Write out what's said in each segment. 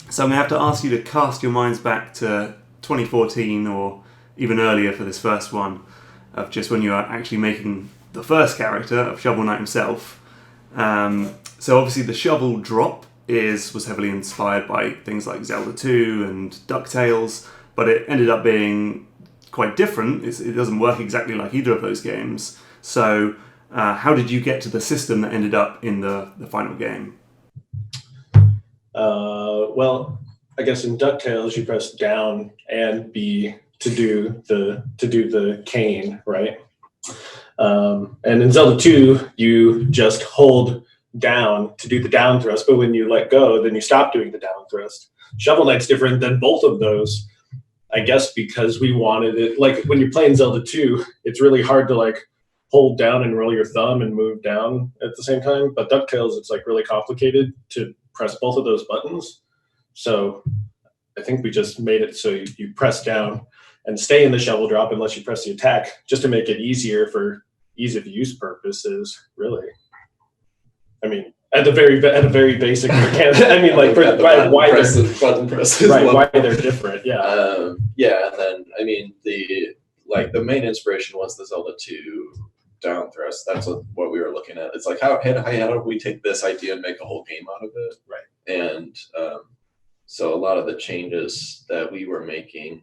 So I'm going to have to ask you to cast your minds back to 2014 or even earlier for this first one, of just when you are actually making the first character of Shovel Knight himself. So obviously the shovel drop was heavily inspired by things like Zelda 2 and DuckTales, but it ended up being quite different. It doesn't work exactly like either of those games. So how did you get to the system that ended up in the final game? Well, I guess in DuckTales you press down and B to do the cane, right? And in Zelda 2, you just hold down to do the down thrust, but when you let go, then you stop doing the down thrust. Shovel Knight's different than both of those, I guess, because we wanted it. Like when you're playing Zelda 2, it's really hard to like hold down and roll your thumb and move down at the same time. But DuckTales, it's like really complicated to press both of those buttons. So I think we just made it so you press down and stay in the shovel drop unless you press the attack, just to make it easier for ease of use purposes, really. I mean, at a very basic mechanic. I mean, like why button presses, right? Why they're different? Yeah. Yeah, and then I mean the main inspiration was the Zelda 2 down thrust. That's what we were looking at. It's like how do we take this idea and make a whole game out of it? Right. And so a lot of the changes that we were making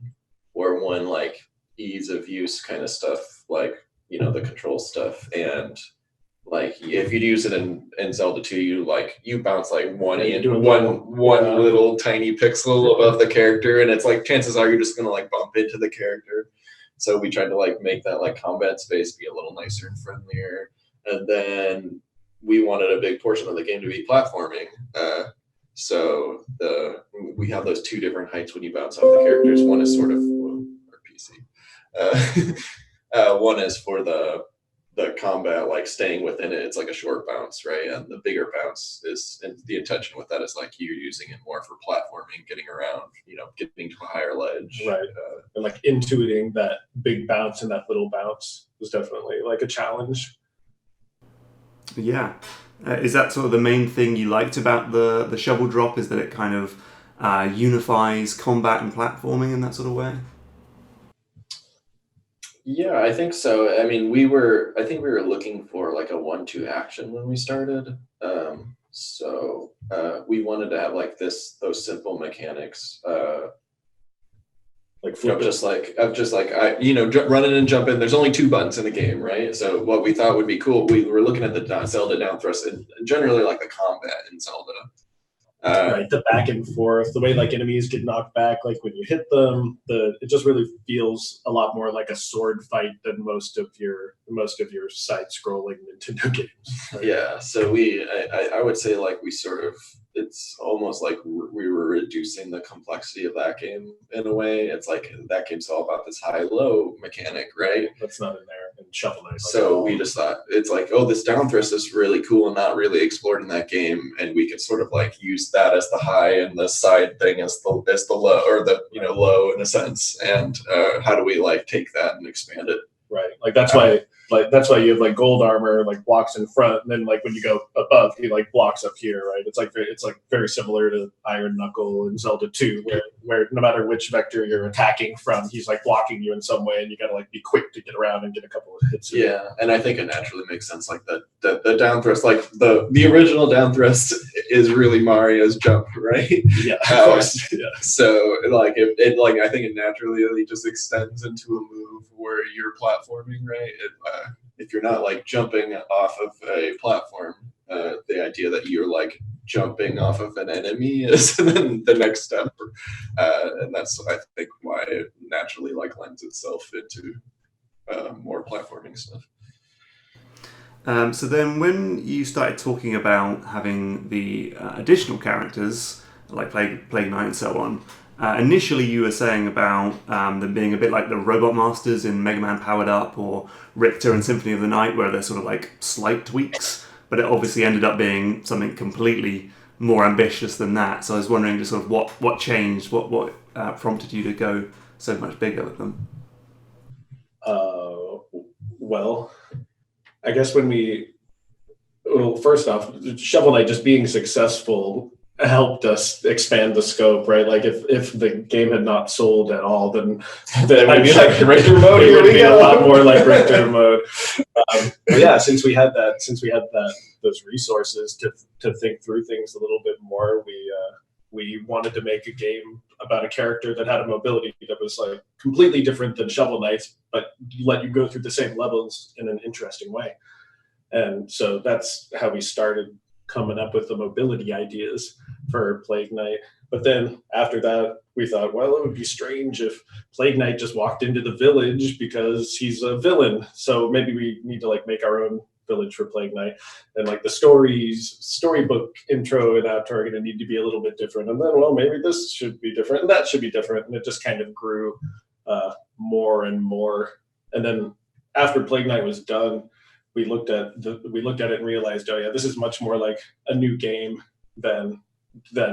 were one like ease of use kind of stuff, like the control stuff, and like if you use it in Zelda 2, you bounce like one little tiny pixel above the character, and it's like chances are you're just gonna like bump into the character. So we tried to like make that like combat space be a little nicer and friendlier, and then we wanted a big portion of the game to be platforming. So we have those two different heights when you bounce off the characters. One is sort of or PC. One is for the combat, like staying within it. It's like a short bounce, right? And the bigger bounce is, and the intention with that is like you're using it more for platforming, getting around, getting to a higher ledge. Right. And like intuiting that big bounce and that little bounce was definitely like a challenge. Yeah. Is that sort of the main thing you liked about the shovel drop? Is that it kind of unifies combat and platforming in that sort of way? Yeah, I think so. I mean, I think we were looking for like a 1-2 action when we started. So we wanted to have like those simple mechanics, like running and jumping. There's only 2 buttons in the game, right? So what we thought would be cool, we were looking at the Zelda down thrust and generally like the combat in Zelda. Right, the back and forth, the way like enemies get knocked back, like when you hit them, it just really feels a lot more like a sword fight than most of your side-scrolling Nintendo games. Right? Yeah, so I would say like it's almost like we were reducing the complexity of that game in a way. It's like that game's all about this high-low mechanic, right? That's not in there in Shovel Knight. So we just thought it's like, oh, this down thrust is really cool and not really explored in that game, and we could sort of like use that as the high and the side thing as the low, or the low in a sense. And how do we like take that and expand it? Right, like that's why you have like gold armor like blocks in front, and then like when you go above, he like blocks up here, right? It's like very similar to Iron Knuckle in Zelda 2, where no matter which vector you're attacking from, he's like blocking you in some way, and you gotta like be quick to get around and get a couple of hits. Yeah, and I think it naturally makes sense. Like the down thrust, like the original down thrust is really Mario's jump, right? Yeah, of course. Yeah. So like it like I think it naturally just extends into a move where you're platforming, right? If you're not like jumping off of a platform, the idea that you're like jumping off of an enemy is then the next step, and that's I think why it naturally like lends itself into more platforming stuff. So then when you started talking about having the additional characters, like Plague Knight and so on, initially you were saying about them being a bit like the Robot Masters in Mega Man Powered Up or Richter and Symphony of the Night, where they're sort of like slight tweaks, but it obviously ended up being something completely more ambitious than that. So I was wondering just sort of what changed, what prompted you to go so much bigger with them? Well, I guess first off, Shovel Knight just being successful helped us expand the scope, right? Like if the game had not sold at all, then I'd be like Richter mode. it Here would we be go. a lot more like Richter mode. But yeah, since we had those resources to think through things a little bit more, we wanted to make a game about a character that had a mobility that was like completely different than Shovel Knight's, but let you go through the same levels in an interesting way. And so that's how we started coming up with the mobility ideas for Plague Knight. But then after that, we thought, well, it would be strange if Plague Knight just walked into the village because he's a villain. So maybe we need to like make our own village for Plague Knight. And like the storybook intro and outro are going to need to be a little bit different. And then, well, maybe this should be different and that should be different. And it just kind of grew more and more. And then after Plague Knight was done, we looked at it and realized, oh yeah, this is much more like a new game than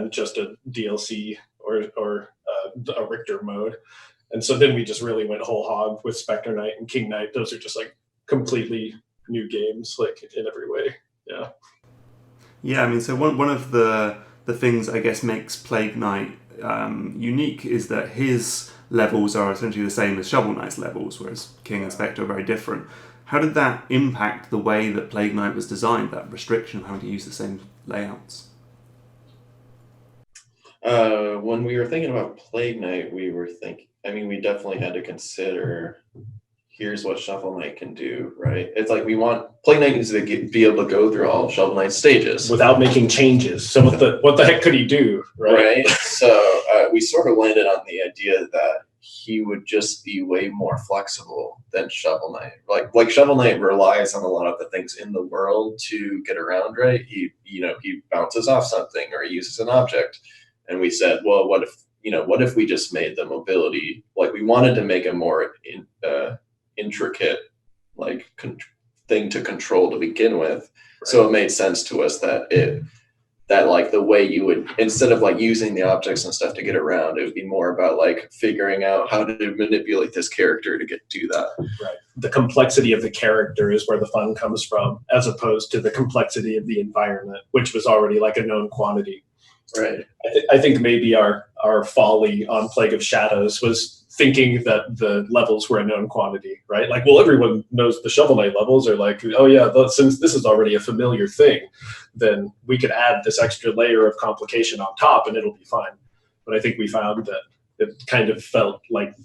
just a DLC or a Richter mode. And so then we just really went whole hog with Spectre Knight and King Knight. Those are just like completely new games, like in every way. Yeah. Yeah, I mean, so one of the things I guess makes Plague Knight unique is that his levels are essentially the same as Shovel Knight's levels, whereas King and Spectre are very different. How did that impact the way that Plague Knight was designed, that restriction of having to use the same layouts? When we were thinking about Plague Knight, we definitely had to consider, here's what Shovel Knight can do, right? It's like Plague Knight needs to be able to go through all of Shovel Knight's stages. Without making changes. So what the heck could he do, right? So we sort of landed on the idea that he would just be way more flexible than Shovel Knight. Like Shovel Knight relies on a lot of the things in the world to get around, right? He bounces off something or he uses an object. And we said, well, what if we just made the mobility, like we wanted to make a more intricate thing to control to begin with. Right. So it made sense to us that like the way you would, instead of like using the objects and stuff to get around, it would be more about like figuring out how to manipulate this character to do that. Right. The complexity of the character is where the fun comes from, as opposed to the complexity of the environment, which was already like a known quantity. Right. I think maybe our folly on Plague of Shadows was thinking that the levels were a known quantity, right? Like, well, everyone knows the Shovel Knight levels are like, oh yeah, since this is already a familiar thing, then we could add this extra layer of complication on top and it'll be fine. But I think we found that it kind of felt like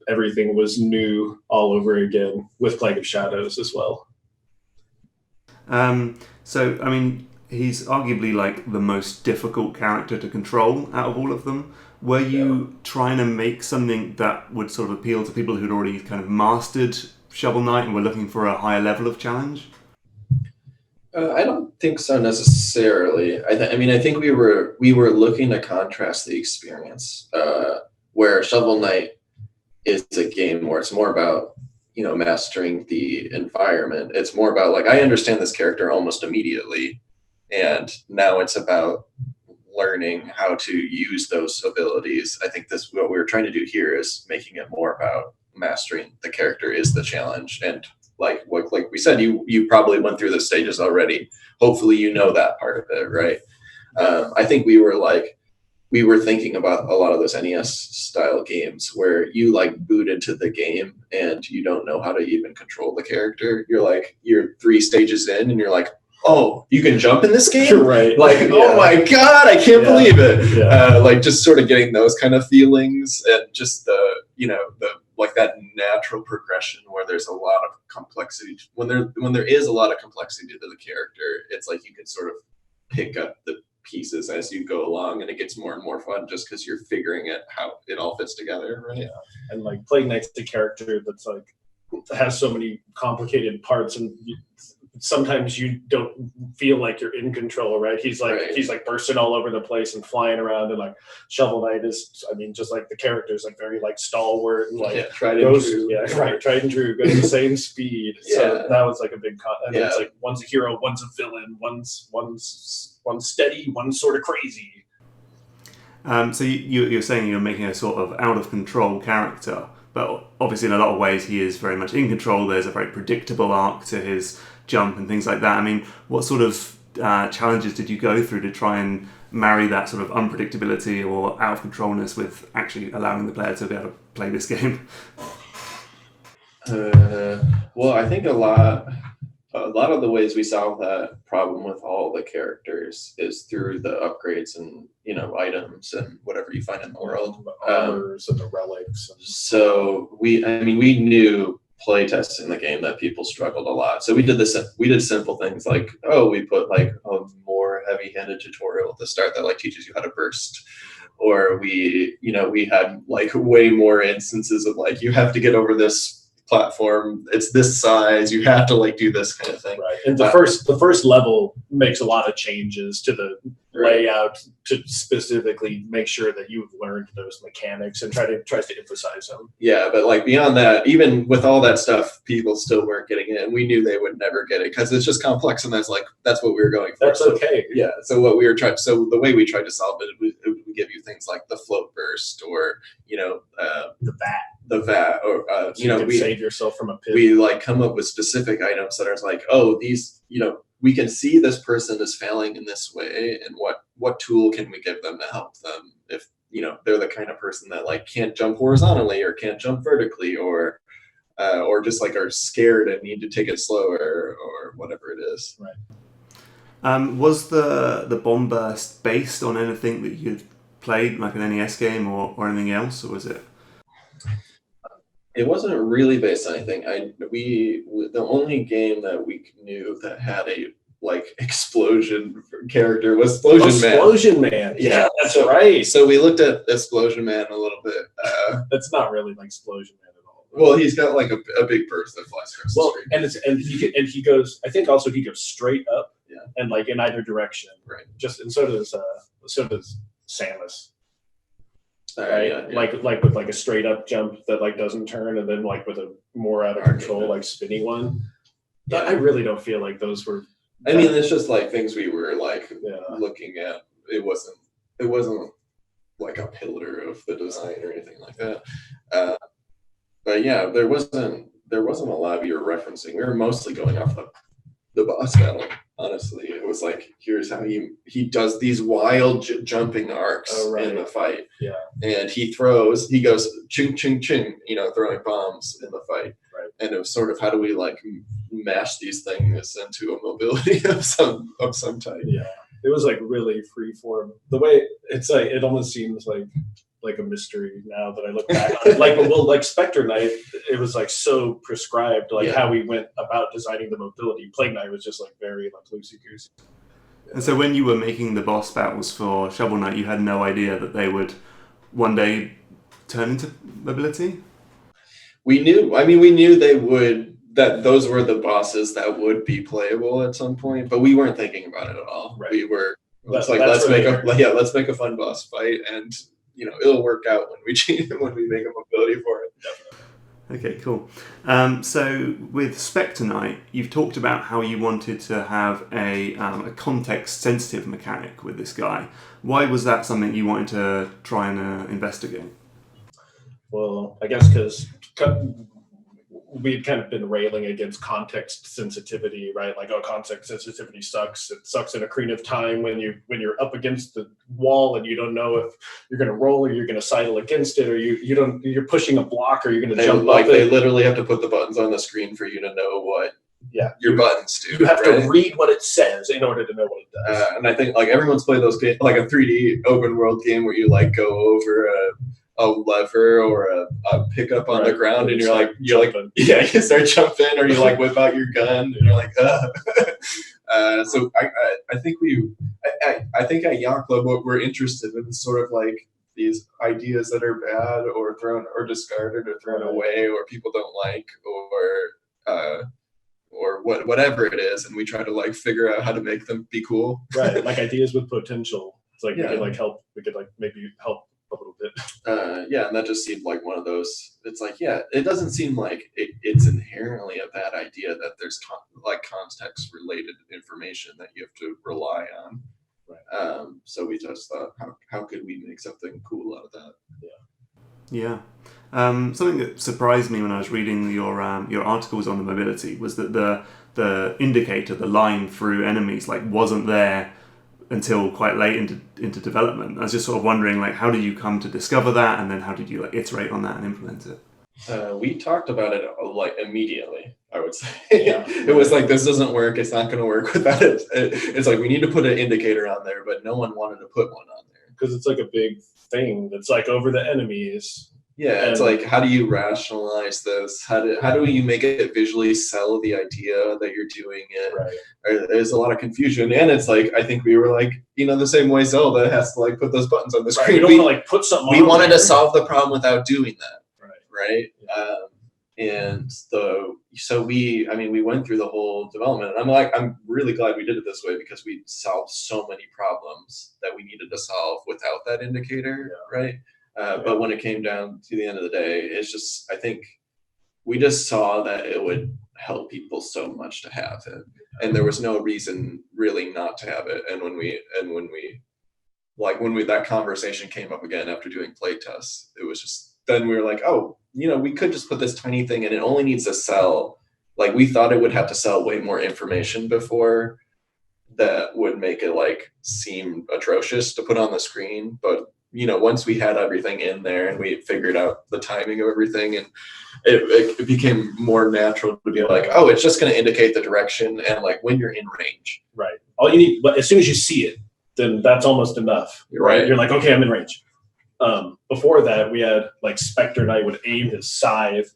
everything was new all over again with Plague of Shadows as well. So, I mean, he's arguably like the most difficult character to control out of all of them. Were you trying to make something that would sort of appeal to people who'd already kind of mastered Shovel Knight and were looking for a higher level of challenge? I don't think so necessarily. I think we were looking to contrast the experience, where Shovel Knight is a game where it's more about mastering the environment. It's more about like, I understand this character almost immediately, and now it's about learning how to use those abilities. I think what we were trying to do here is making it more about mastering the character is the challenge. And like we said, you probably went through the stages already. Hopefully you know that part of it, right? I think we were thinking about a lot of those NES style games where you like boot into the game and you don't know how to even control the character. You're 3 stages in and you're like, oh, you can jump in this game? Right. Like, oh my God, I can't believe it. Yeah. Like just sort of getting those kind of feelings and just the like that natural progression where there's a lot of complexity. When there is a lot of complexity to the character, it's like you can sort of pick up the pieces as you go along and it gets more and more fun just because you're figuring it how it all fits together, right? Yeah. And like Plague Knight's the character that's like has so many complicated parts and sometimes you don't feel like you're in control, right? He's like bursting all over the place and flying around, and like Shovel Knight is, I mean, just like the character's like very like stalwart and like tried and true, goes the same speed. Yeah. So that was like a big and it's like one's a hero, one's a villain, one's steady, one's sort of crazy. So you're saying you're making a sort of out of control character, but obviously in a lot of ways he is very much in control. There's a very predictable arc to his jump and things like that. I mean, what sort of challenges did you go through to try and marry that sort of unpredictability or out of controlness with actually allowing the player to be able to play this game? Well, I think a lot of the ways we solve that problem with all the characters is through the upgrades and items and whatever you find in the world, the armors and the relics. So we knew playtesting the game that people struggled a lot. So we did simple things like, we put like a more heavy-handed tutorial at the start that like teaches you how to burst. Or we had like way more instances of like, you have to get over this platform, it's this size, you have to like do this kind of thing. Right. And the first level makes a lot of changes to the layout to specifically make sure that you've learned those mechanics and tries to emphasize them. Yeah, but like beyond that, even with all that stuff, people still weren't getting it, and we knew they would never get it because it's just complex, and that's what we were going for. That's okay. Yeah. So the way we tried to solve it would give you things like the float burst, or the VAT, or save yourself from a pit. We like come up with specific items that are like, these, we can see this person is failing in this way, and what tool can we give them to help them if they're the kind of person that like can't jump horizontally or can't jump vertically, or just like are scared and need to take it slower or whatever it is. Right. Was the bomb burst based on anything that you'd played, like an NES game or anything else, or was it? It wasn't really based on anything. The only game that we knew that had a like explosion character was Explosion Man. Yeah, that's right. So we looked at Explosion Man a little bit. That's not really like Explosion Man at all. Well, he's got like a big burst that flies across the screen. And he goes. I think also he goes straight up. Yeah. And like in either direction. Right. And so does Samus. Right. Yeah. Like with like a straight up jump that like doesn't turn, and then like with a more out of control like spinny one. Yeah. I really don't feel like those were. I mean, it's just like things we were like looking at. It wasn't like a pillar of the design or anything like that. But yeah, there wasn't a lot we were referencing. We were mostly going off the boss battle. Honestly, it was like, here's how he does these wild jumping arcs in the fight. Yeah. And he goes ching ching ching, throwing bombs in the fight. Right. And it was sort of, how do we like mash these things into a mobility of some type? Yeah. It was like really free form. The way it's like, it almost seems like a mystery now that I look back on it. Like Spectre Knight, it was like so prescribed, how we went about designing the mobility. Plague Knight was just like very like loosey-goosey. And so when you were making the boss battles for Shovel Knight, you had no idea that they would one day turn into mobility? We knew they would, that those were the bosses that would be playable at some point, but we weren't thinking about it at all. Right. We were let's make a fun boss fight, and it'll work out when we make a mobility for it. Okay, cool. So with Spectre Knight, you've talked about how you wanted to have a context-sensitive mechanic with this guy. Why was that something you wanted to try and investigate? Well, I guess because we've kind of been railing against context sensitivity, right? Like, context sensitivity sucks. It sucks in Ocarina of Time when you're up against the wall and you don't know if you're going to roll or you're going to sidle against it, or you're pushing a block or you're going to jump up. They literally have to put the buttons on the screen for you to know what your buttons do. You have to read what it says in order to know what it does. And I think like everyone's played those games, like a 3D open world game where you like go over a lever or a pickup on the ground, and you start jumping, or you like whip out your gun and you're like, so I think I think at Yacht Club what we're interested in is sort of like these ideas that are bad or thrown or discarded or thrown away or people don't like or whatever it is, and we try to like figure out how to make them be cool. Right, like ideas with potential. It's like we could maybe help a little bit. And that just seemed like one of those. It's like, it doesn't seem like it's inherently a bad idea that there's context related information that you have to rely on. Right. So we just thought, how could we make something cool out of that? Yeah. Yeah. Something that surprised me when I was reading your articles on the mobility was that the indicator, the line through enemies, like wasn't there until quite late into development. I was just sort of wondering, like, how did you come to discover that, and then how did you like iterate on that and implement it? We talked about it like immediately, I would say. Yeah. It was like, this doesn't work. It's not going to work without it. It's like, we need to put an indicator on there, but no one wanted to put one on there. Because it's like a big thing that's like over the enemies. Yeah, it's like, how do you rationalize this? How do you make it visually sell the idea that you're doing it? Right. There's a lot of confusion, and it's like, I think we were like, the same way Zelda has to like put those buttons on the screen. We don't want to like put something. We wanted to solve the problem without doing that. Right. Yeah. We went through the whole development, and I'm really glad we did it this way, because we solved so many problems that we needed to solve without that indicator. Yeah. Right. But when it came down to the end of the day, it's just, I think we just saw that it would help people so much to have it, and there was no reason really not to have it. And when that conversation came up again after doing play tests, it was just, then we were like, oh, we could just put this tiny thing, and it only needs to sell. Like, we thought it would have to sell way more information before that would make it like seem atrocious to put on the screen. But, once we had everything in there and we figured out the timing of everything, and it became more natural to be like, oh, it's just going to indicate the direction and like when you're in range. Right. All you need, but as soon as you see it, then that's almost enough. Right. You're like, okay, I'm in range. Before that, we had like Spectre Knight would aim his scythe.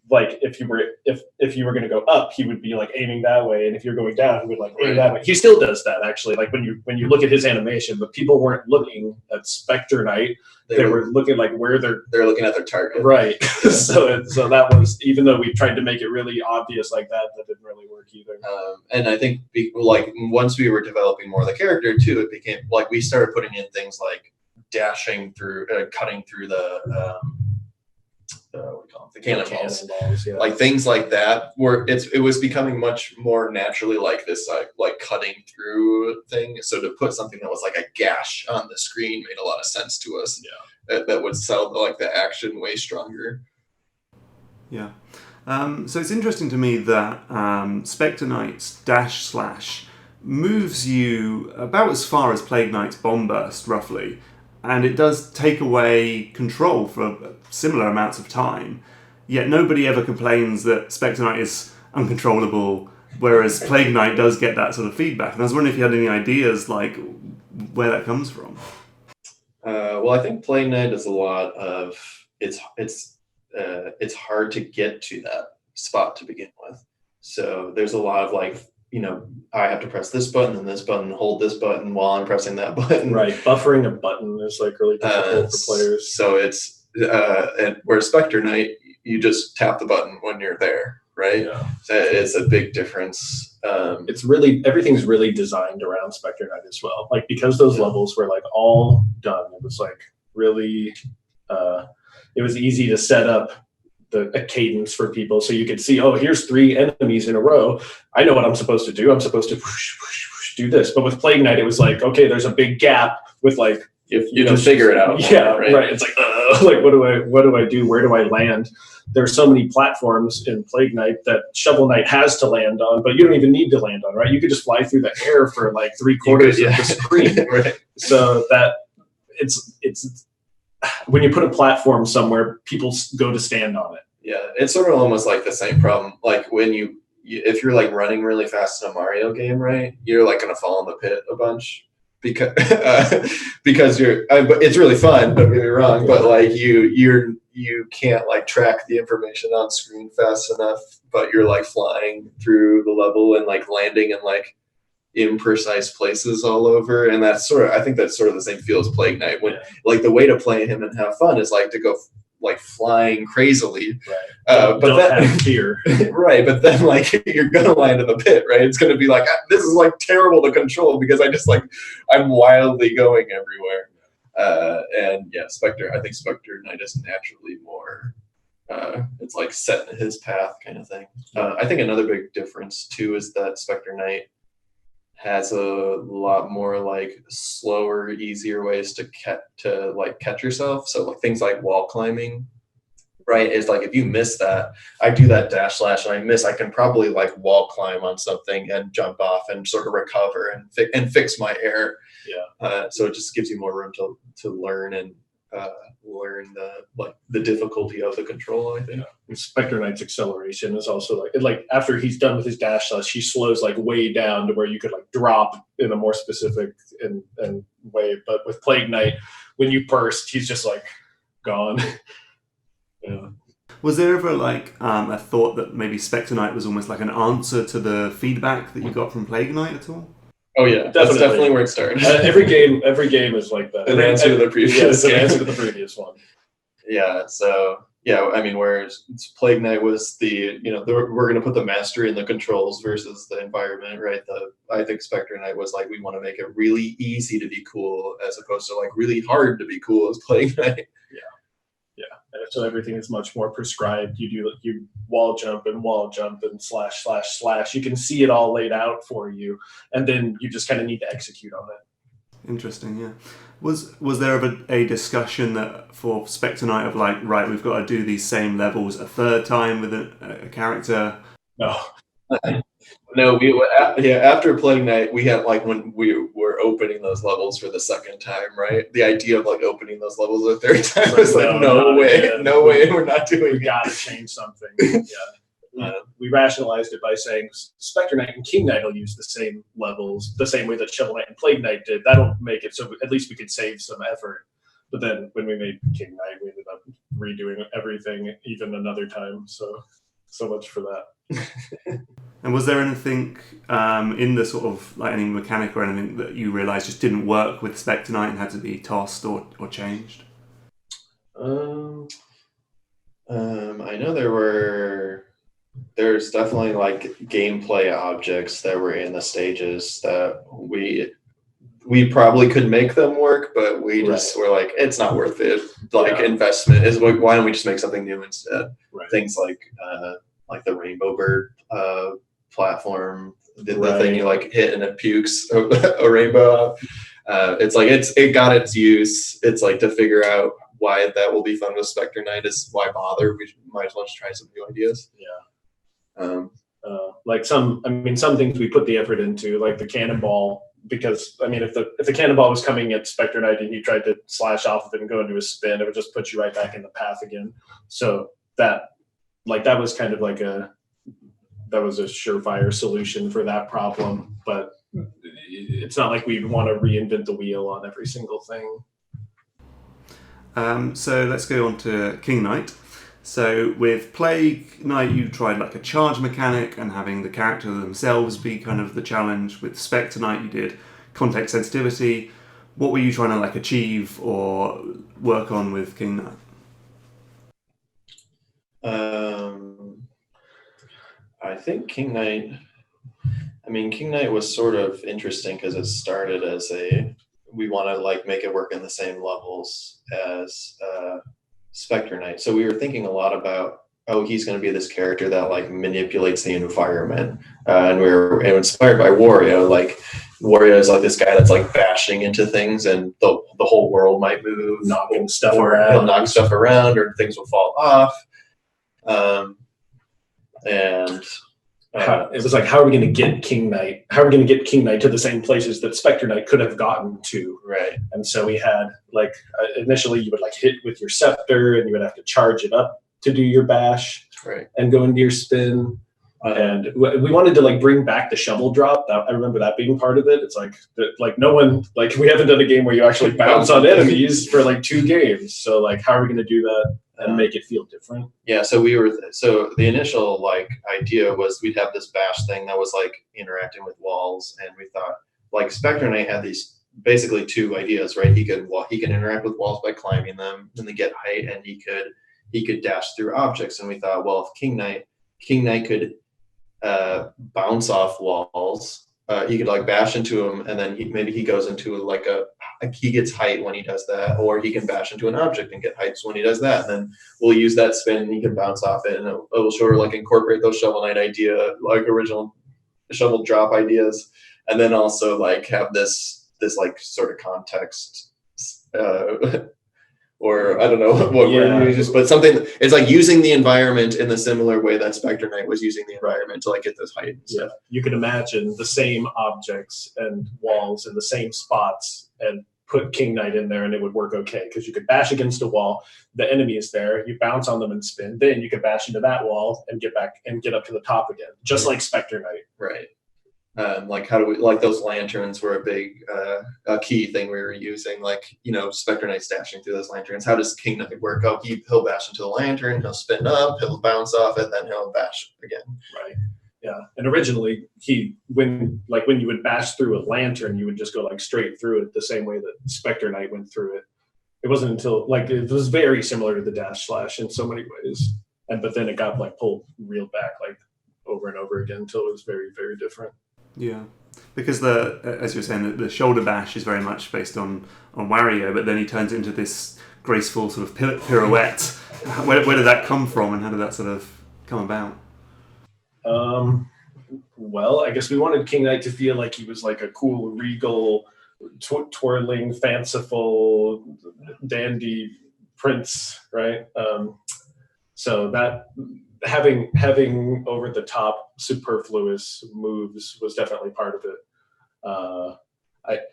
Like if you were going to go up, he would be like aiming that way, and if you're going down, he would like aim that way. He still does that actually. Like when you look at his animation, but people weren't looking at Spectre Knight. They were looking like where they're looking at their target. Right. so that was, even though we tried to make it really obvious like that didn't really work either. And I think like once we were developing more of the character too, it became like we started putting in things like dashing through, cutting through the what do we call them? The cannonballs, yeah. Like things like that, where it was becoming much more naturally like this, like cutting through thing. So to put something that was like a gash on the screen made a lot of sense to us. Yeah, that would sell like the action way stronger. Yeah. So it's interesting to me that Spectre Knight's dash slash moves you about as far as Plague Knight's bomb burst, roughly. And it does take away control for similar amounts of time. Yet nobody ever complains that Spectre Knight is uncontrollable, whereas Plague Knight does get that sort of feedback. And I was wondering if you had any ideas, like, where that comes from. Well, I think Plague Knight is a lot of... It's hard to get to that spot to begin with. So there's a lot of, like, I have to press this button and this button, hold this button while I'm pressing that button. Right. Buffering a button is like really difficult for players. So it's, and where Spectre Knight, you just tap the button when you're there, right? Yeah. So it's a big difference. It's really, everything's really designed around Spectre Knight as well. Like, because those levels were like all done, it was like really, it was easy to set up a cadence for people, so you could see, oh, here's 3 enemies in a row. I know what I'm supposed to do. I'm supposed to whoosh, whoosh, whoosh, do this. But with Plague Knight, it was like, okay, there's a big gap with like, if you just figure it out. Yeah, right. It's like, like what do I do? Where do I land? There's so many platforms in Plague Knight that Shovel Knight has to land on, but you don't even need to land on, right? You could just fly through the air for like 3/4 of the screen. Right. So that it's when you put a platform somewhere, people go to stand on it. Yeah, it's sort of almost like the same problem. Like when if you're like running really fast in a Mario game, right? You're like gonna fall in the pit a bunch because but it's really fun. Don't get me wrong, but like you can't like track the information on screen fast enough. But you're like flying through the level and like landing in like imprecise places all over, and I think that's sort of the same feel as Plague Knight. When like the way to play him and have fun is like to go like flying crazily, right? But don't have fear, right? But then like you're gonna land in the pit, right? It's gonna be like, this is like terrible to control because I'm wildly going everywhere. And yeah, I think Spectre Knight is naturally more. It's like set in his path kind of thing. I think another big difference too is that Spectre Knight has a lot more like slower, easier ways to catch yourself. So like things like wall climbing, right? Is like if you miss that, I do that dash slash and I miss, I can probably like wall climb on something and jump off and sort of recover and fix my error. So it just gives you more room to learn and learn the difficulty of the control, I think. Spectre Knight's acceleration is also like after he's done with his dash slash, he slows like way down to where you could like drop in a more specific and way. But with Plague Knight, when you burst, he's just like gone. Yeah. Was there ever like a thought that maybe Spectre Knight was almost like an answer to the feedback that you got from Plague Knight at all? Oh yeah, that's definitely where it started. Every game is like that. An answer to the previous game. An answer to the previous one. Yeah. So yeah, I mean, whereas Plague Knight was we're going to put the mastery in the controls versus the environment, right? I think Spectre Knight was like, we want to make it really easy to be cool as opposed to like really hard to be cool as Plague Knight. Yeah. So everything is much more prescribed. You wall jump and slash slash slash. You can see it all laid out for you, and then you just kind of need to execute on it. Interesting, yeah. Was there ever a discussion that for Spectre Knight of like, right, we've got to do these same levels a third time with a character? No. No, after Plague Knight, we had like when we were opening those levels for the second time, right? The idea of like opening those levels a third time was like, no way, we're not doing it. We got to change something. Yeah. We rationalized it by saying Spectre Knight and King Knight will use the same levels, the same way that Shovel Knight and Plague Knight did. That'll make it so at least we could save some effort. But then when we made King Knight, we ended up redoing everything even another time. So much for that. And was there anything in the sort of like any mechanic or anything that you realised just didn't work with Spectre Knight and had to be tossed or changed? I know there's definitely like gameplay objects that were in the stages that we probably could make them work, but we just were like, it's not worth it. Like investment is like, why don't we just make something new instead? Right. Things like the Rainbow Bird platform, the thing you like hit and it pukes a rainbow out. It's like it got its use. It's like to figure out why that will be fun with Spectre Knight is why bother. We might as well just try some new ideas. Like some things we put the effort into, like the cannonball, because I mean if the cannonball was coming at Spectre Knight and you tried to slash off of it and go into a spin, it would just put you right back in the path again. So that was kind of like a surefire solution for that problem, but it's not like we'd want to reinvent the wheel on every single thing. So let's go on to King Knight. So with Plague Knight, you tried like a charge mechanic and having the character themselves be kind of the challenge. With Spectre Knight, you did context sensitivity. What were you trying to like achieve or work on with King Knight? I think King Knight was sort of interesting because it started as we want to like make it work in the same levels as Spectre Knight. So we were thinking a lot about, he's going to be this character that like manipulates the environment, and we were inspired by Wario. Like Wario is like this guy that's like bashing into things, and the whole world might move, knocking stuff around. He'll knock stuff around, or things will fall off. It was like, how are we going to get King Knight? How are we going to get King Knight to the same places that Spectre Knight could have gotten to? Right. And so we had like initially you would like hit with your scepter, and you would have to charge it up to do your bash, right, and go into your spin. And we wanted to like bring back the shovel drop. I remember that being part of it. It's like no one, like we haven't done a game where you actually bounce on enemies for like 2 games. So like, how are we going to do that and make it feel different? Yeah. So the initial like idea was we'd have this bash thing that was like interacting with walls, and we thought like Spectre Knight had these basically 2 ideas, right? He could interact with walls by climbing them, and they get height, and he could dash through objects. And we thought, well, if King Knight could bounce off walls, he could like bash into them, and then he goes into like he gets height when he does that, or he can bash into an object and get heights when he does that, and then we'll use that spin and he can bounce off it, and it'll sort of like incorporate those Shovel Knight idea, like original shovel drop ideas, and then also like have this like sort of context, or I don't know what word you use, but something. It's like using the environment in the similar way that Spectre Knight was using the environment to like get this height and stuff. You could imagine the same objects and walls in the same spots and put King Knight in there and it would work okay, because you could bash against a wall, the enemy is there, you bounce on them and spin, then you could bash into that wall and get back and get up to the top again, just like Spectre Knight. Right. Like how do we, like those lanterns were a big a key thing we were using, like, you know, Spectre Knight dashing through those lanterns. How does King Knight work? Oh, he'll bash into the lantern, he'll spin up, he'll bounce off it, then he'll bash again. Right. Yeah. And originally when you would bash through a lantern, you would just go like straight through it the same way that Spectre Knight went through it. It wasn't until like it was very similar to the dash slash in so many ways. But then it got like pulled real back like over and over again until it was very, very different. Yeah, because as you were saying, the shoulder bash is very much based on Wario, but then he turns it into this graceful sort of pirouette. Where did that come from, and how did that sort of come about? Well, I guess we wanted King Knight to feel like he was like a cool, regal, twirling, fanciful, dandy prince, right? So that having over the top superfluous moves was definitely part of it.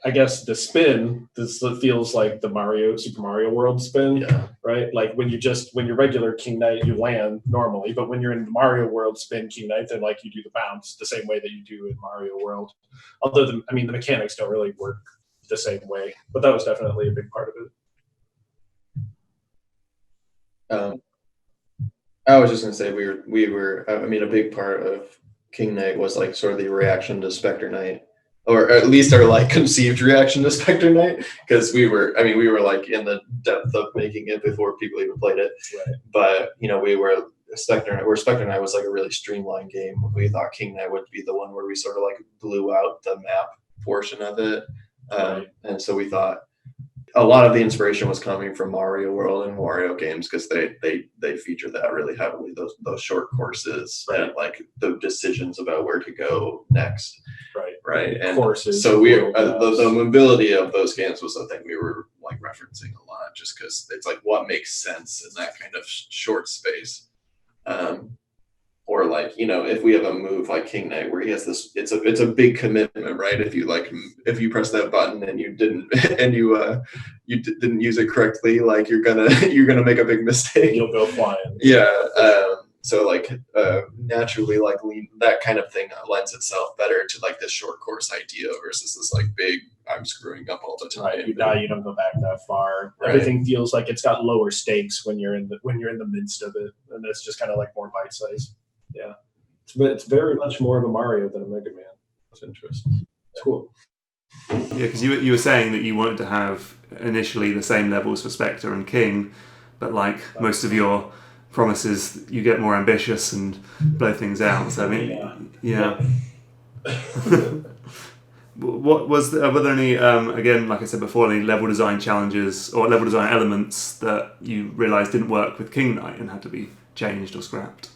I guess the spin, this feels like the Super Mario World spin, right? Like when you're regular King Knight, you land normally, but when you're in the Mario World spin King Knight, then like you do the bounce the same way that you do in Mario World. Although the mechanics don't really work the same way, but that was definitely a big part of it. I was just gonna say we were. I mean, a big part of King Knight was like sort of the reaction to Spectre Knight, or at least our like conceived reaction to Spectre Knight, because we were like in the depth of making it before people even played it. Right. But you know, Spectre Knight was like a really streamlined game. We thought King Knight would be the one where we sort of like blew out the map portion of it, and so we thought a lot of the inspiration was coming from Mario World and Wario games, because they feature that really heavily, those short courses, and like the decisions about where to go next. Right. And courses. So the mobility of those games was the thing we were like referencing a lot, just because it's like what makes sense in that kind of short space. Or like, you know, if we have a move like King Knight where he has this, it's a big commitment, right? If you press that button and you didn't didn't use it correctly, like you're gonna make a big mistake. You'll go flying. Yeah. So like naturally, like that kind of thing lends itself better to like this short course idea versus this like big, I'm screwing up all the time. Right. You die, you don't go back that far. Right. Everything feels like it's got lower stakes when you're in the midst of it, and it's just kind of like more bite size. Yeah, but it's very much more of a Mario than a Mega Man. That's interesting. It's cool. Yeah, because you were saying that you wanted to have initially the same levels for Spectre and King, but like most of your promises, you get more ambitious and blow things out. So I mean, yeah. What were there any again, like I said before, any level design challenges or level design elements that you realised didn't work with King Knight and had to be changed or scrapped?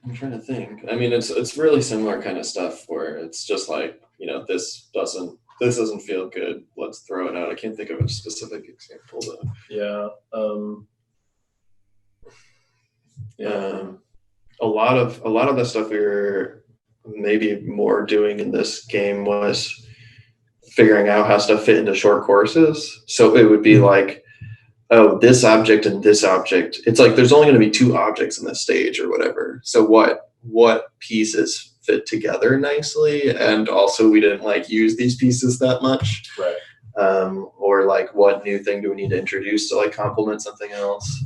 I'm trying to think. I mean, it's really similar kind of stuff where it's just like, you know, this doesn't feel good, let's throw it out. I can't think of a specific example though. Yeah. A lot of the stuff we were maybe more doing in this game was figuring out how stuff fit into short courses. So it would be like, oh, this object and this object. It's like there's only going to be two objects in this stage or whatever. So what pieces fit together nicely, and also we didn't like use these pieces that much. Right. Or like what new thing do we need to introduce to like complement something else?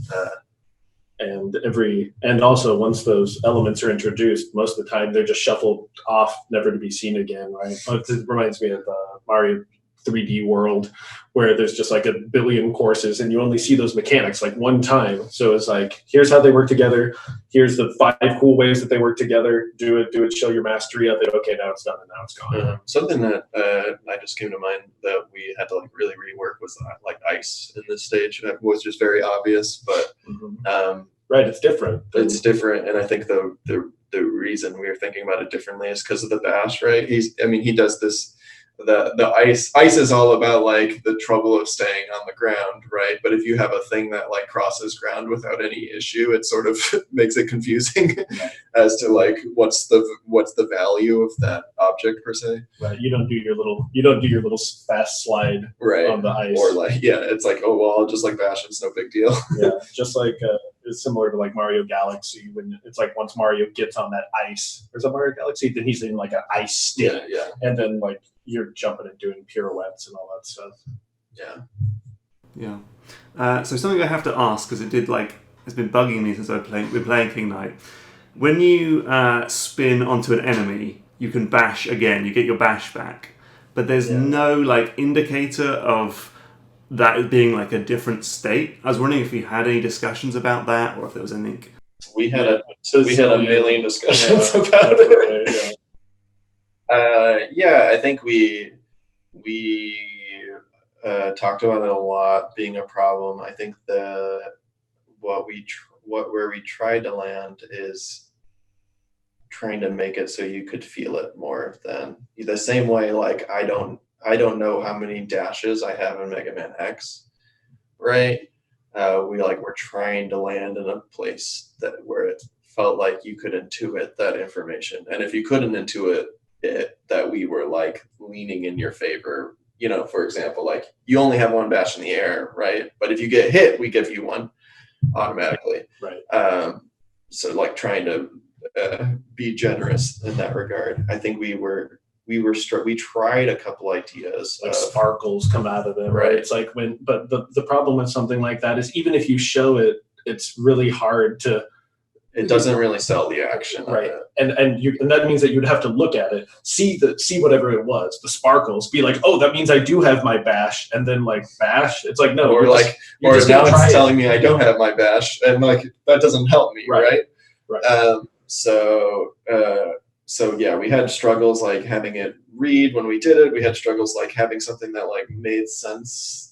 And also once those elements are introduced, most of the time they're just shuffled off, never to be seen again, right? It reminds me of Mario 3D World, where there's just like a billion courses and you only see those mechanics like one time. So it's like, here's how they work together. Here's the 5 cool ways that they work together. Do it, show your mastery of it. Okay, now it's done and now it's gone. Something that I just came to mind that we had to like really rework was like ice in this stage. That was just very obvious, but Right, it's different. It's different, and I think the reason we were thinking about it differently is because of the bash, right? He does this. The ice is all about like the trouble of staying on the ground, right? But if you have a thing that like crosses ground without any issue, it sort of makes it confusing as to like what's the value of that object per se. Right, you don't do your little fast slide on the ice, or like it's like, oh well, I'll just like bash it, it's no big deal. just like it's similar to like Mario Galaxy, when it's like once Mario gets on that ice, or is that Mario Galaxy? Then he's in like an ice stick, and then like you're jumping and doing pirouettes and all that stuff. So something I have to ask, because it's been bugging me since we're playing King Knight. When you spin onto an enemy, you can bash again. You get your bash back, but there's no like indicator of that being like a different state. I was wondering if you had any discussions about that, or if there was anything. We had a million discussions about it. I think we talked about it a lot being a problem. I think where we tried to land is trying to make it so you could feel it more than the same way. Like I don't know how many dashes I have in Mega Man X, right? We're trying to land in a place where it felt like you could intuit that information, and if you couldn't intuit it, that we were like leaning in your favor. For example, like you only have one bash in the air, right? But if you get hit, we give you one automatically. Right. So like trying to be generous in that regard. I think we tried a couple ideas. Like sparkles come out of it, right? It's like but the problem with something like that is even if you show it, it's really hard to. It doesn't really sell the action, right? And that means that you'd have to look at it, see whatever it was, the sparkles, be like, oh, that means I do have my bash, and then like bash. It's like no, or now it's telling me I don't have my bash, and like that doesn't help me, right? So we had struggles like having it read when we did it. We had struggles like having something that like made sense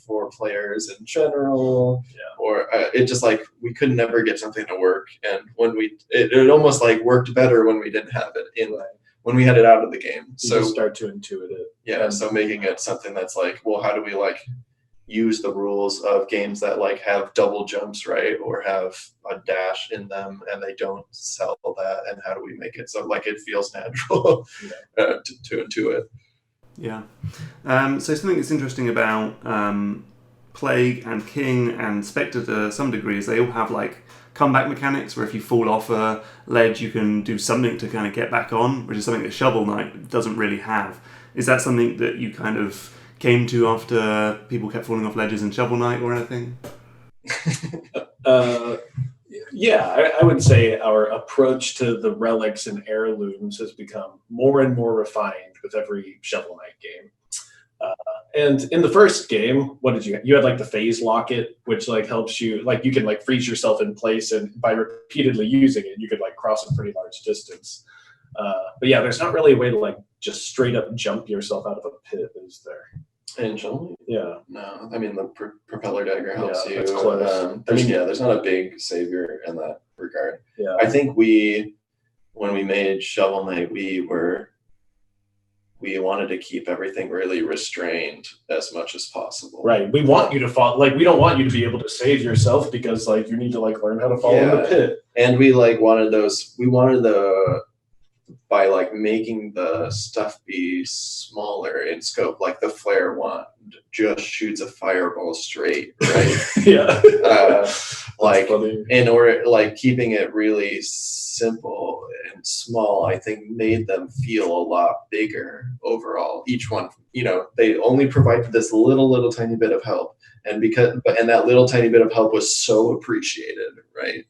for players in general, or it just like we could never get something to work. And when it almost like worked better when we didn't have it when we had it out of the game. You just start to intuit it. So making it something that's like, well, how do we like use the rules of games that like have double jumps, right, or have a dash in them and they don't sell that, and how do we make it so like it feels natural to intuit. So something that's interesting about Plague and King and Spectre to some degree is they all have like comeback mechanics where if you fall off a ledge you can do something to kind of get back on, which is something that Shovel Knight doesn't really have. Is that something that you kind of came to after people kept falling off ledges in Shovel Knight or anything? I would say our approach to the relics and heirlooms has become more and more refined with every Shovel Knight game. And in the first game, what did you had like the phase locket, which like helps you, like you can like freeze yourself in place, and by repeatedly using it, you could like cross a pretty large distance. But there's not really a way to like just straight up jump yourself out of a pit, is there? In Shovel Knight? No, I mean the propeller dagger helps you. That's close. There's not a big savior in that regard. I think when we made Shovel Knight, we wanted to keep everything really restrained as much as possible. Right. We want you to fall. Like we don't want you to be able to save yourself because like you need to like learn how to fall in the pit. And we like wanted those. We wanted by like making the stuff be smaller in scope, like the flare wand just shoots a fireball straight, right? Like funny. In order, like keeping it really simple and small, I think made them feel a lot bigger overall. Each one, they only provide this little tiny bit of help, and that little tiny bit of help was so appreciated, right?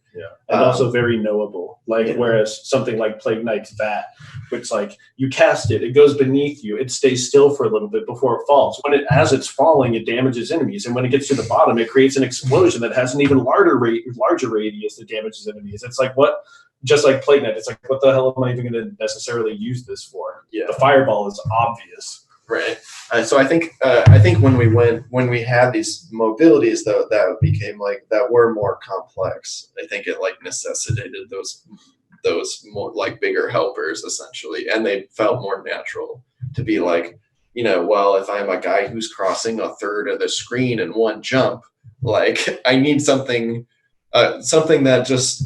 And also very knowable. Whereas something like Plague Knight's Vat, which like you cast it, it goes beneath you, it stays still for a little bit before it falls. As it's falling, it damages enemies, and when it gets to the bottom, it creates an explosion that has an even larger radius that damages enemies. It's like what? Just like Plague Knight, it's like what the hell am I even going to necessarily use this for? The fireball is obvious. Right. So I think when we had these mobilities though that became like that were more complex. I think it like necessitated those more like bigger helpers essentially, and they felt more natural to be like, well, if I'm a guy who's crossing a third of the screen in one jump, like I need something that just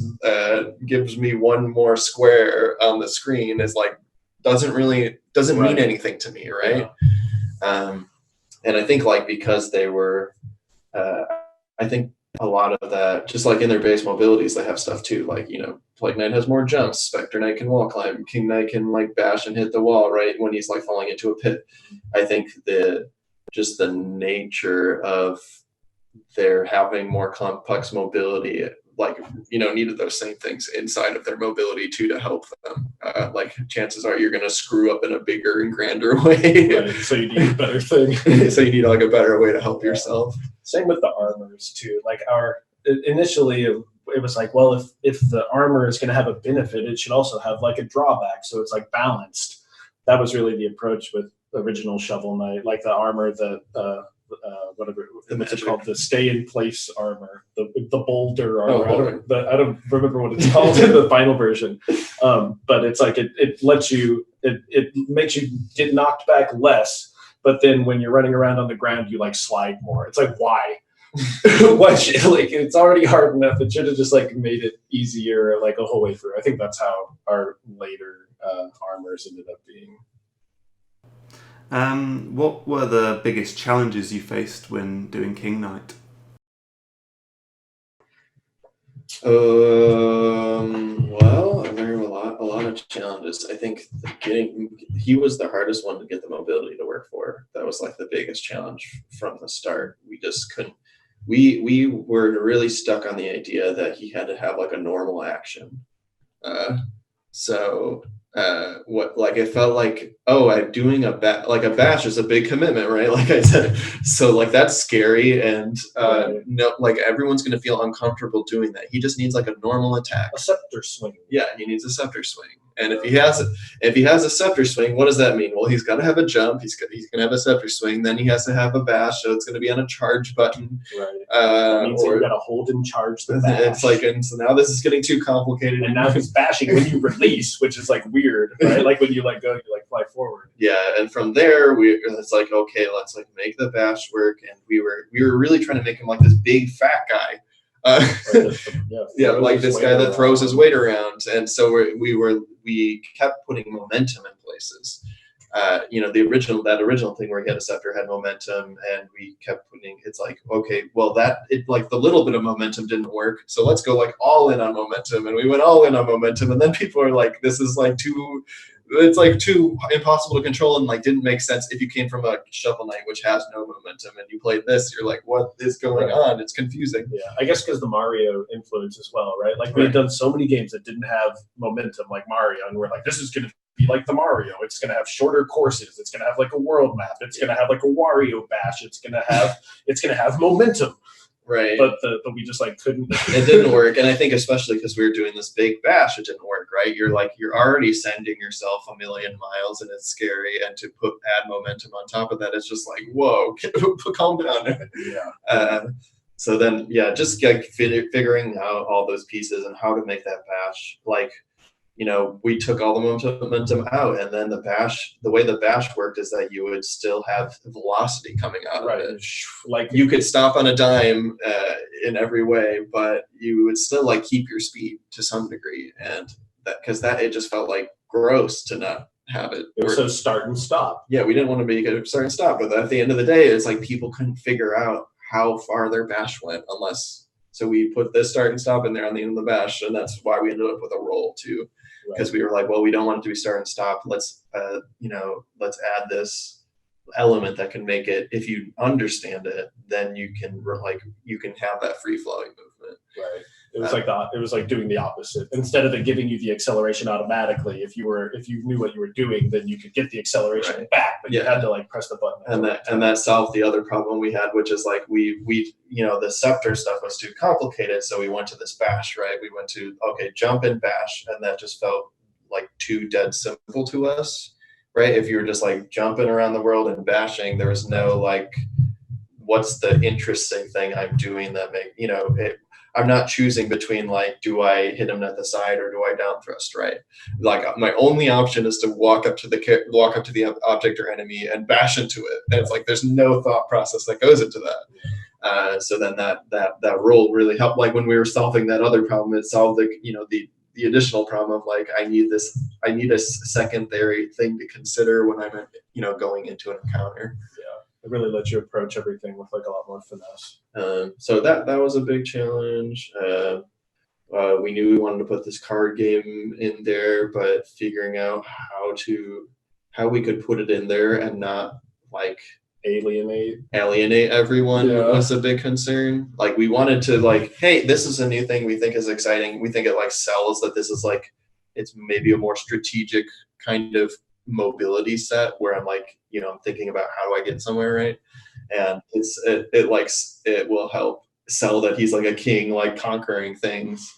gives me one more square on the screen is like doesn't mean anything to me, right? Yeah. And I think like because they were, I think a lot of that, just like in their base mobilities, they have stuff too. Like Plague Knight has more jumps. Spectre Knight can wall climb. King Knight can like bash and hit the wall right when he's like falling into a pit. I think just the nature of their having more complex mobility, like needed those same things inside of their mobility too to help them. Like chances are you're going to screw up in a bigger and grander way. Right. So you need a better thing. So you need like a better way to help yourself. Same with the armors too. Like initially it was like, well, if the armor is going to have a benefit, it should also have like a drawback. So it's like balanced. That was really the approach with original Shovel Knight, like the armor that whatever it's called, the stay in place armor, the boulder armor. I don't remember what it's called in the final version, but it's like it lets you, it makes you get knocked back less, but then when you're running around on the ground you like slide more. It's like, why? Why like it's already hard enough? It should have just like made it easier like a whole way through. I think that's how our later armors ended up being. What were the biggest challenges you faced when doing King Knight? Well, there were a lot of challenges. I think he was the hardest one to get the mobility to work for. That was like the biggest challenge from the start. We just couldn't. We were really stuck on the idea that he had to have like a normal action. It felt like, I'm doing a bash is a big commitment, right? Like I said, so like that's scary, and no, like everyone's gonna feel uncomfortable doing that. He just needs like a normal attack, a scepter swing. Yeah, he needs a scepter swing. And if he has a scepter swing, what does that mean? Well, he's got to have a jump. He's gonna have a scepter swing. Then he has to have a bash, so it's gonna be on a charge button. Right. That means you got to hold and charge the bash. It's like, and so now this is getting too complicated. And now he's bashing when you release, which is like weird, right? Like when you let go, you like fly forward. Yeah, and from there it's like, okay, let's like make the bash work. And we were really trying to make him like this big fat guy. Like this guy that throws his weight around, and so we kept putting momentum in places. The original thing where he had a scepter had momentum, and we kept putting. It's like, okay, well like the little bit of momentum didn't work, so let's go like all in on momentum, and we went all in on momentum, and then people are like, this is like too. It's like too impossible to control and like didn't make sense if you came from a Shovel Knight which has no momentum and you played this, you're like, what is going on? It's confusing. Yeah, I guess because the Mario influence as well, right? Like we had done so many games that didn't have momentum like Mario, and we're like, this is going to be like the Mario. It's going to have shorter courses. It's going to have like a world map. It's going to have like a Wario bash. It's going to have momentum. Right. But we just like couldn't. It didn't work. And I think especially because we were doing this big bash, it didn't work, right? You're already sending yourself a million miles, and it's scary. And to add momentum on top of that, it's just like, whoa, calm down. Yeah. So then, just like figuring out all those pieces and how to make that bash, like, we took all the momentum out, and then the way the bash worked is that you would still have velocity coming out of it. Like you could stop on a dime in every way, but you would still like keep your speed to some degree, and it just felt like gross to not have it. It was so start and stop. Yeah, we didn't want to make it start and stop, but at the end of the day, it's like people couldn't figure out how far their bash went unless. So we put this start and stop in there on the end of the bash, and that's why we ended up with a roll too. Because we were like, well, we don't want it to be start and stop. Let's add this element that can make it. If you understand it, then you can have that free flowing movement. Right. It was like doing the opposite. Instead of it giving you the acceleration automatically, if you knew what you were doing, then you could get the acceleration back. But you had to like press the button. And that solved the other problem we had, which is like we the scepter stuff was too complicated, so we went to this bash, right? We went to jump and bash, and that just felt like too dead simple to us. right? If you were just like jumping around the world and bashing, there was no like, what's the interesting thing I'm doing that I'm not choosing between like, do I hit him at the side or do I down thrust, right? Like my only option is to walk up to the object or enemy and bash into it. And it's like, there's no thought process that goes into that. So then that role really helped. Like when we were solving that other problem, it solved the additional problem of like, I need a secondary thing to consider when I'm, going into an encounter. It really lets you approach everything with like a lot more finesse. So that was a big challenge. We knew we wanted to put this card game in there, but figuring out how we could put it in there and not like alienate everyone was a big concern. Like we wanted to like, hey, this is a new thing we think is exciting. We think it like sells that this is like, it's maybe a more strategic kind of mobility set where I'm like, I'm thinking about how do I get somewhere, right? And it will help sell that he's like a king, like conquering things.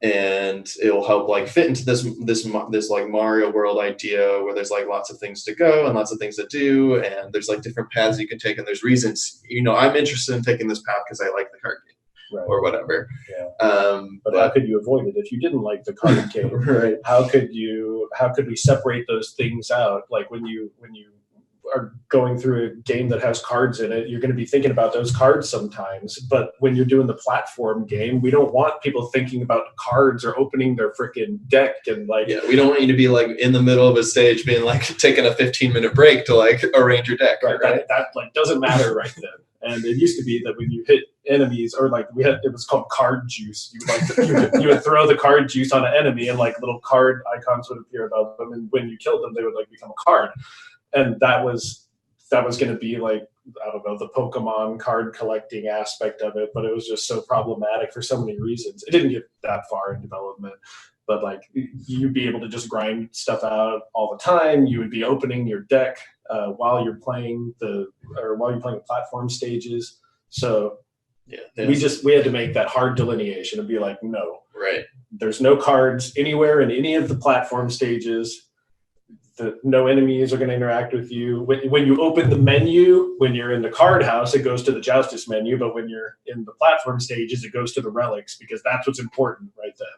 And it will help like fit into this like Mario World idea where there's like lots of things to go and lots of things to do, and there's like different paths you can take, and there's reasons. I'm interested in taking this path because I like the card game, right, or whatever. But how could you avoid it if you didn't like the card game? Right. How could we separate those things out? Like when you are going through a game that has cards in it, you're going to be thinking about those cards sometimes. But when you're doing the platform game, we don't want people thinking about cards or opening their freaking deck and like. Yeah, we don't want you to be like in the middle of a stage being like taking a 15-minute break to like arrange your deck. Right. That like doesn't matter right then. And it used to be that when you hit enemies, or like it was called card juice. You would throw the card juice on an enemy, and like little card icons would appear above them. And when you killed them, they would like become a card. And that was going to be like, I don't know, the Pokemon card collecting aspect of it, but it was just so problematic for so many reasons. It didn't get that far in development, but like you'd be able to just grind stuff out all the time. You would be opening your deck while you're playing the platform stages. So we had to make that hard delineation and be like, no, right, there's no cards anywhere in any of the platform stages. No enemies are going to interact with you. When you open the menu, when you're in the card house, it goes to the Joustus menu. But when you're in the platform stages, it goes to the relics, because that's what's important right then.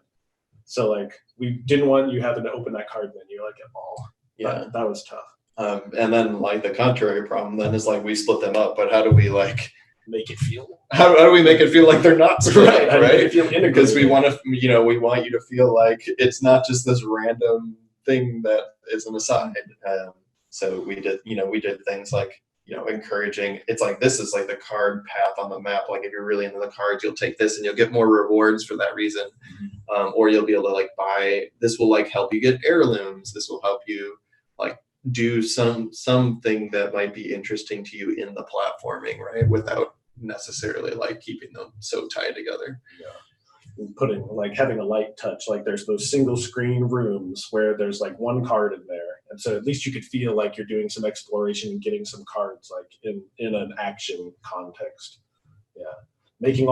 So like we didn't want you having to open that card menu like at all. Yeah, that was tough. And then like the contrary problem then is like we split them up, but how do we like make it feel? How do we make it feel like they're not split up, right? Because we want to, we want you to feel like it's not just this random thing that is an aside. So we did things like, encouraging, it's like, this is like the card path on the map. Like if you're really into the cards, you'll take this and you'll get more rewards for that reason. Or you'll be able to like buy, this will like help you get heirlooms. This will help you like do something that might be interesting to you in the platforming, right? Without necessarily like keeping them so tied together. Yeah. Having a light touch, like there's those single screen rooms where there's like one card in there, and so at least you could feel like you're doing some exploration and getting some cards like in an action context. Making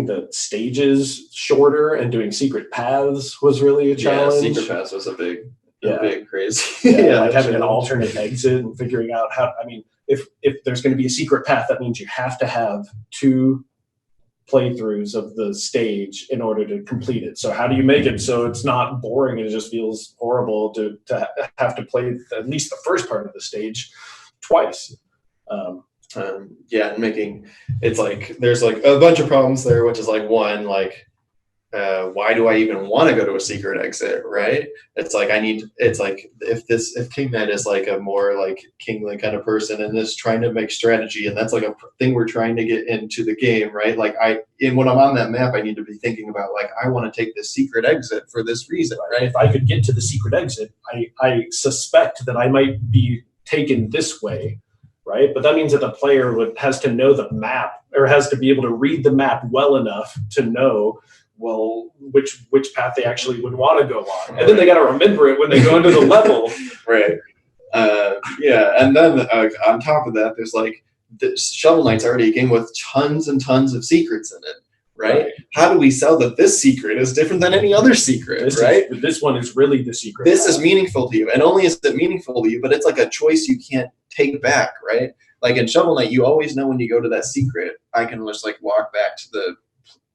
the stages shorter and doing secret paths was really a challenge. Yeah, secret paths was a big crazy. Like having an alternate exit and figuring out how. I mean, if there's going to be a secret path, that means you have to have 2 playthroughs of the stage in order to complete it. So how do you make it so it's not boring and it just feels horrible to have to play at least the first part of the stage twice? Making it's like there's like a bunch of problems there, which is like one, like why do I even want to go to a secret exit, right? It's like if King Knight is like a more like kingly kind of person and is trying to make strategy, and that's like a thing we're trying to get into the game, right? Like when I'm on that map, I need to be thinking about like, I want to take this secret exit for this reason, right? If I could get to the secret exit, I suspect that I might be taken this way, right? But that means that the player has to know the map, or has to be able to read the map well enough to know, well, which path they actually would want to go on. And then they got to remember it when they go into the level. Right. And then on top of that, there's like, Shovel Knight's already a game with tons and tons of secrets in it. right? How do we sell that this secret is different than any other secret, right? This one is really the secret. This is meaningful to you, and only is it meaningful to you, but it's like a choice you can't take back, right? Like in Shovel Knight, you always know when you go to that secret, I can just like walk back to the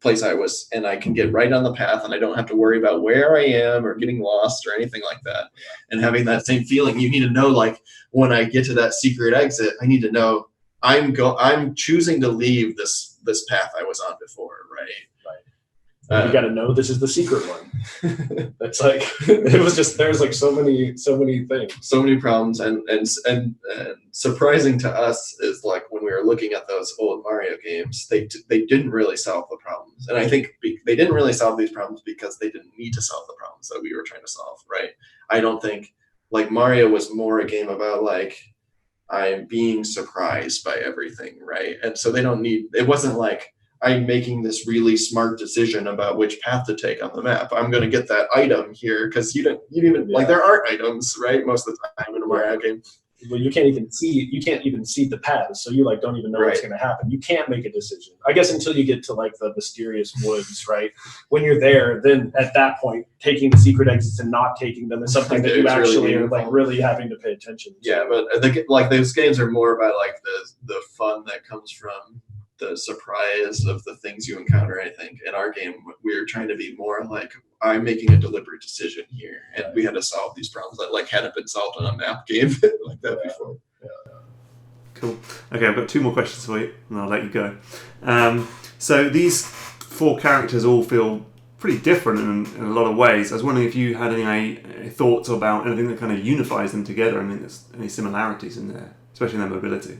place I was, and I can get right on the path, and I don't have to worry about where I am or getting lost or anything like that. And having that same feeling, you need to know, like, when I get to that secret exit, I need to know I'm choosing to leave this path I was on before, right? You got to know this is the secret one. That's like there's like so many things, so many problems, and surprising to us is like when we were looking at those old Mario games, they didn't really solve the problems, and I think they didn't really solve these problems because they didn't need to solve the problems that we were trying to solve, right? I don't think like Mario was more a game about like I'm being surprised by everything, right? And so it wasn't like I'm making this really smart decision about which path to take on the map. I'm going to get that item here because you even like there aren't items, right? Most of the time in a Mario game. Well, you can't even see the paths, so you like don't even know what's going to happen. You can't make a decision, I guess, until you get to like the mysterious woods, right? When you're there, then at that point, taking the secret exits and not taking them is something that you actually are like really having to pay attention to. Yeah, but like those games are more about like the fun that comes from the surprise of the things you encounter. I think in our game we're trying to be more like I'm making a deliberate decision here, and we had to solve these problems that like hadn't been solved in a map game like that before. Cool. Okay, I've got 2 more questions for you, and I'll let you go. So these 4 characters all feel pretty different in a lot of ways. I was wondering if you had any thoughts about anything that kind of unifies them together. I mean, there's any similarities in there, especially in their mobility.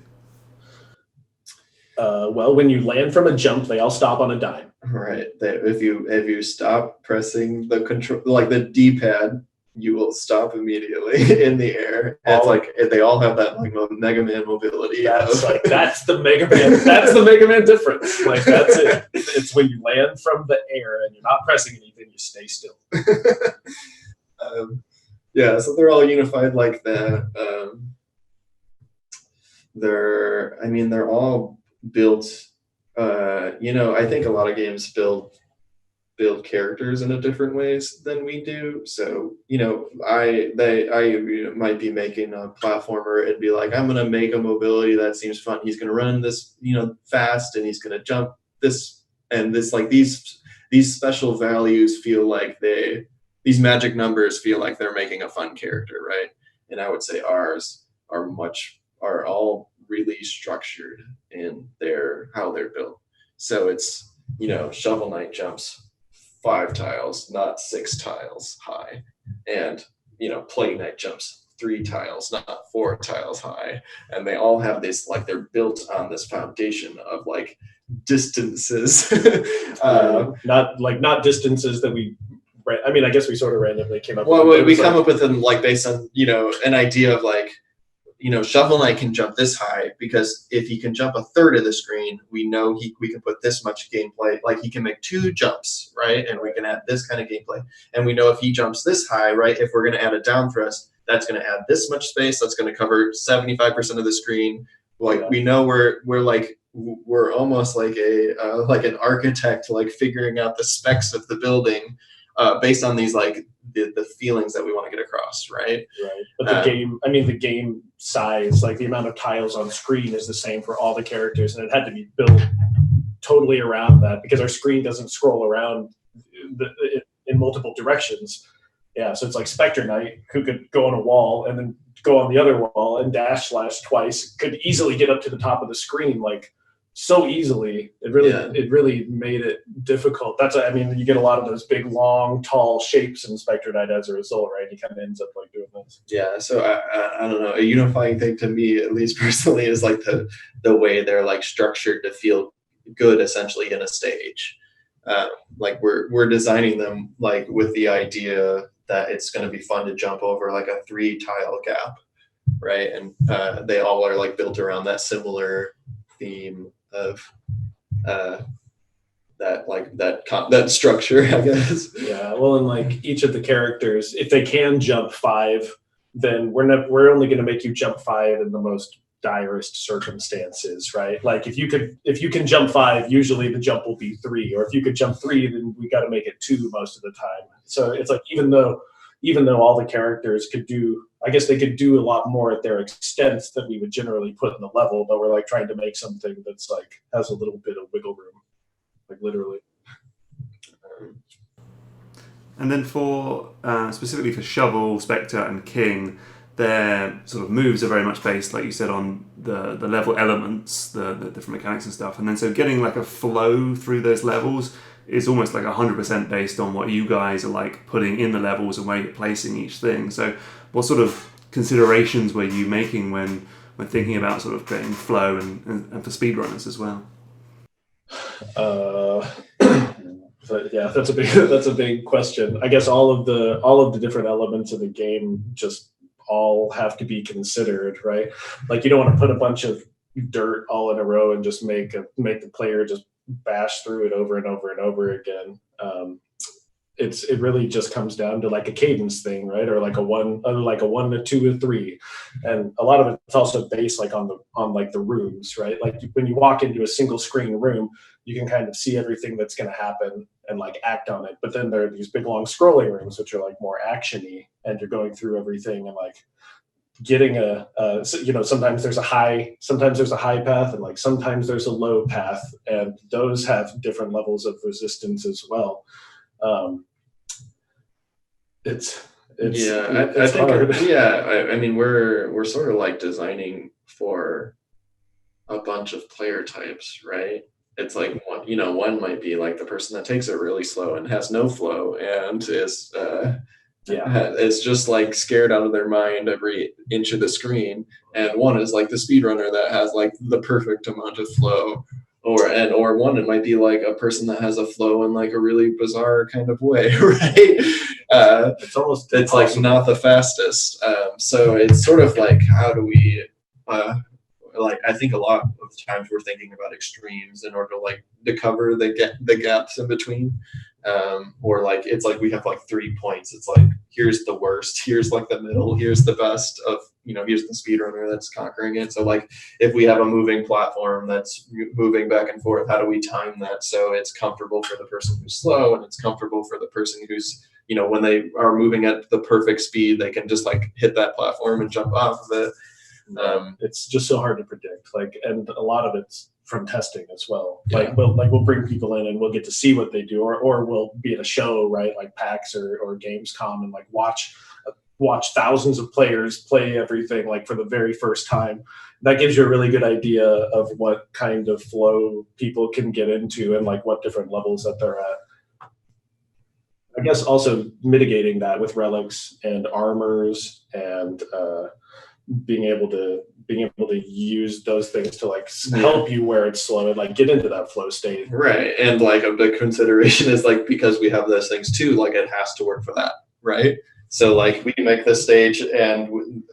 Well, when you land from a jump, they all stop on a dime. Right. If you stop pressing the control, like the D-pad, you will stop immediately in the air. It's like they all have that like Mega Man mobility. That's the Mega Man. That's the Mega Man difference. Like that's it. It's when you land from the air and you're not pressing anything, you stay still. Yeah. So they're all unified like that. They're all built. I think a lot of games build characters in a different ways than we do. So I might be making a platformer and be like, I'm gonna make a mobility that seems fun. He's gonna run this fast, and he's gonna jump this and this. Like these special values feel like these magic numbers feel like they're making a fun character, right? And I would say ours are all really structured in how they're built. So it's Shovel Knight jumps 5 tiles, not 6 tiles high, and Plague Knight jumps 3 tiles, not 4 tiles high, and they all have this like they're built on this foundation of like distances. Not distances that we. I guess we sort of randomly came up. Well, we come up with them like based on an idea of like. Shovel Knight can jump this high because if he can jump a third of the screen, we know we can put this much gameplay. Like he can make 2 jumps, right? And we can add this kind of gameplay. And we know if he jumps this high, right? If we're going to add a down thrust, that's going to add this much space. That's going to cover 75% of the screen. Like we know we're almost like an architect, like figuring out the specs of the building based on these like the feelings that we want to get across, right? Right. But the game size, like the amount of tiles on screen is the same for all the characters, and it had to be built totally around that because our screen doesn't scroll around in multiple directions. Yeah, so it's like Spectre Knight, who could go on a wall and then go on the other wall and dash slash twice, could easily get up to the top of the screen, like so easily. It really made it difficult. You get a lot of those big, long, tall shapes in Spectre Knight as a result, right? He kind of ends up like doing this. Yeah, so I don't know. A unifying thing to me, at least personally, is like the way they're like structured to feel good, essentially in a stage. Like we're designing them like with the idea that it's going to be fun to jump over like a 3 tile gap, right? And they all are like built around that similar theme of that structure, I guess. Yeah, well, and like each of the characters, if they can jump 5, then we're only going to make you jump 5 in the most direst circumstances, right? Like if you can jump 5, usually the jump will be 3, or if you could jump 3, then we got to make it 2 most of the time. So it's like even though all the characters could do, I guess they could do a lot more at their extent than we would generally put in the level, but we're like trying to make something that's like has a little bit of wiggle room, like literally. And then for specifically for Shovel, Spectre, and King, their sort of moves are very much based, like you said, on the level elements, the different mechanics and stuff. And then so getting like a flow through those levels is almost like 100% based on what you guys are like putting in the levels and where you're placing each thing. So what sort of considerations were you making when thinking about sort of creating flow and for speedrunners as well? Yeah, that's a big question. I guess all of the different elements of the game just all have to be considered, right? Like you don't want to put a bunch of dirt all in a row and just make the player just bash through it over and over and over again. It really just comes down to like a cadence thing, right? Or like a 1 to 2 or 3, and a lot of it's also based like on like the rooms, right? Like when you walk into a single screen room, you can kind of see everything that's going to happen and like act on it. But then there are these big long scrolling rooms which are like more actiony, and you're going through everything and like getting sometimes there's a high path, and like sometimes there's a low path, and those have different levels of resistance as well. It's hard. Yeah, I mean we're sort of like designing for a bunch of player types, right? It's like one might be like the person that takes it really slow and has no flow and is just like scared out of their mind every inch of the screen, and one is like the speedrunner that has like the perfect amount of flow, or one it might be like a person that has a flow in like a really bizarre kind of way, right? It's like not the fastest, so it's sort of like how do we like I think a lot of times we're thinking about extremes in order to cover the gaps in between, or like it's like we have like 3 points. It's like here's the worst, here's like the middle, here's the best of here's the speedrunner that's conquering it. So like if we have a moving platform that's moving back and forth, how do we time that so it's comfortable for the person who's slow and it's comfortable for the person who's when they are moving at the perfect speed, they can just like hit that platform and jump off of it. It's just so hard to predict, like, and a lot of it's from testing as well. Like we'll bring people in and we'll get to see what they do, or we'll be at a show, right, like PAX or Gamescom, and like watch thousands of players play everything like for the very first time. That gives you a really good idea of what kind of flow people can get into and like what different levels that they're at. I guess also mitigating that with relics and armors and being able to use those things to like help you where it's slow and like get into that flow state. Right. And like a big consideration is like, because we have those things too, like it has to work for that. Right. So like we make this stage and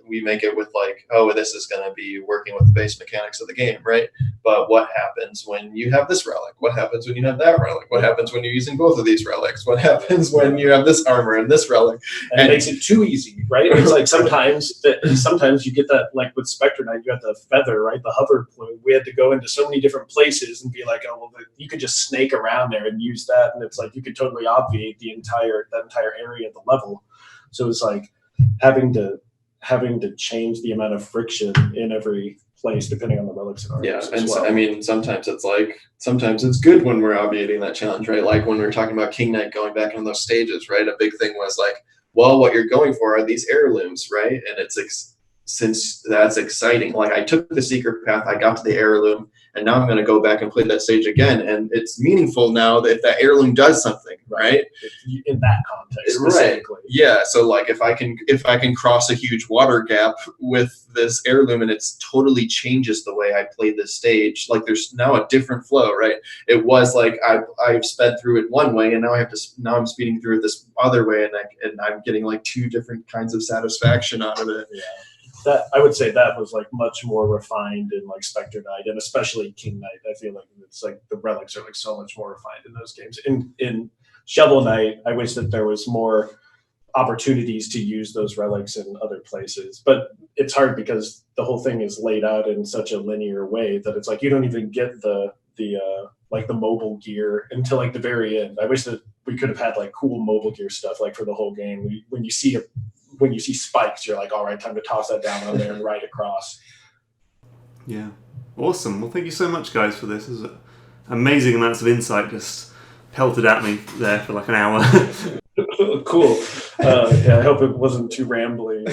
we make it with like, oh, this is going to be working with the base mechanics of the game. Right. But what happens when you have this relic? What happens when you have that relic? What happens when you're using both of these relics? What happens when you have this armor and this relic? And it makes it too easy, right? It's like sometimes you get that, like with Spectre Knight, you got the feather, right? The hover plume. We had to go into so many different places and be like, oh, well, you could just snake around there and use that. And it's like, you could totally obviate that entire area of the level. So it's like having to change the amount of friction in every place depending on the relics and armors. Yeah, and so, I mean, sometimes it's good when we're obviating that challenge, right? Like when we were talking about King Knight going back on those stages, right? A big thing was like, well, what you're going for are these heirlooms, right? And it's since that's exciting. Like I took the secret path, I got to the heirloom, and now I'm going to go back and play that stage again, and it's meaningful now that that heirloom does something, right? In that context, specifically. Right. Yeah. So like if I can cross a huge water gap with this heirloom, and it's totally changes the way I play this stage. Like there's now a different flow, right? It was like I've sped through it one way, and now I'm speeding through it this other way, and I'm getting like 2 different kinds of satisfaction out of it. Yeah. That I would say that was like much more refined in like Spectre Knight, and especially King Knight. I feel like it's like the relics are like so much more refined in those games. In Shovel Knight, I wish that there was more opportunities to use those relics in other places. But it's hard because the whole thing is laid out in such a linear way that it's like you don't even get the like the mobile gear until like the very end. I wish that we could have had like cool mobile gear stuff like for the whole game. When you see spikes, you're like, all right, time to toss that down on there and ride across. Yeah, awesome. Well, thank you so much, guys, for this. This is amazing amounts of insight just pelted at me there for like an hour. Cool. Yeah, I hope it wasn't too rambly.